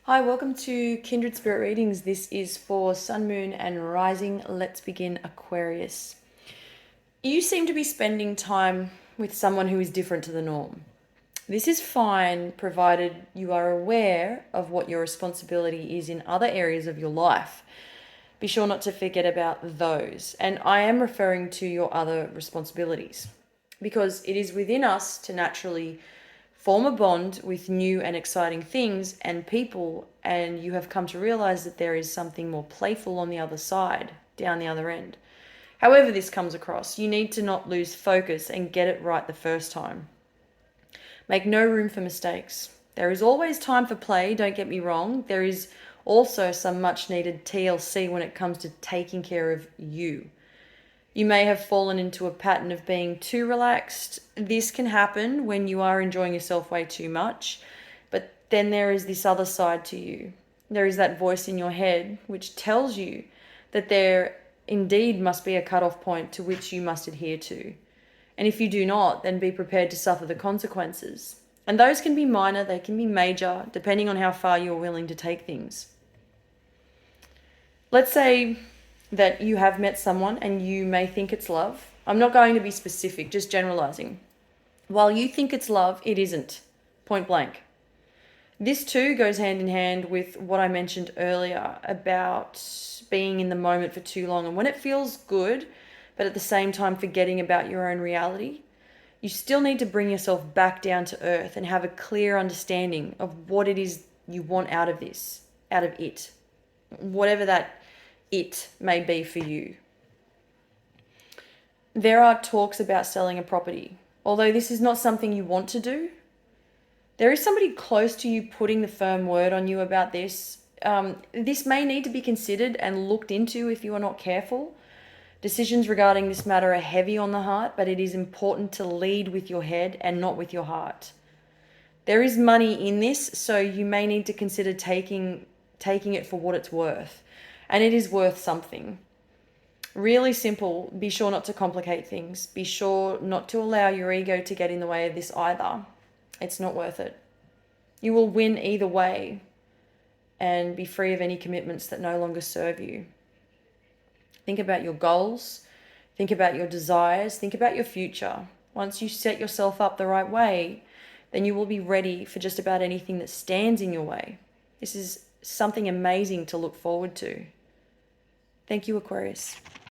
Hi, welcome to Kindred Spirit Readings. This is for Sun, Moon, and Rising. Let's begin, Aquarius. You seem to be spending time with someone who is different to the norm. This is fine, provided you are aware of what your responsibility is in other areas of your life. Be sure not to forget about those. And I am referring to your other responsibilities because it is within us to naturally form a bond with new and exciting things and people, and you have come to realize that there is something more playful on the other side, down the other end. However, this comes across, you need to not lose focus and get it right the first time. Make no room for mistakes. There is always time for play, don't get me wrong. There is also some much needed TLC when it comes to taking care of you. You may have fallen into a pattern of being too relaxed. This can happen when you are enjoying yourself way too much. But then there is this other side to you. There is that voice in your head which tells you that there indeed must be a cutoff point to which you must adhere to. And if you do not, then be prepared to suffer the consequences. And those can be minor, they can be major, depending on how far you're willing to take things. Let's say that you have met someone and you may think it's love. I'm not going to be specific, just generalizing. While you think it's love, it isn't. Point blank. This too goes hand in hand with what I mentioned earlier about being in the moment for too long. And when it feels good, but at the same time forgetting about your own reality, you still need to bring yourself back down to earth and have a clear understanding of what it is you want out of this, out of it, whatever that it may be for you. There are talks about selling a property. Although this is not something you want to do, there is somebody close to you putting the firm word on you about this. This may need to be considered and looked into if you are not careful. Decisions regarding this matter are heavy on the heart, but it is important to lead with your head and not with your heart. There is money in this, so you may need to consider taking it for what it's worth. And it is worth something. Really simple. Be sure not to complicate things. Be sure not to allow your ego to get in the way of this either. It's not worth it. You will win either way and be free of any commitments that no longer serve you. Think about your goals. Think about your desires. Think about your future. Once you set yourself up the right way, then you will be ready for just about anything that stands in your way. This is something amazing to look forward to. Thank you, Aquarius.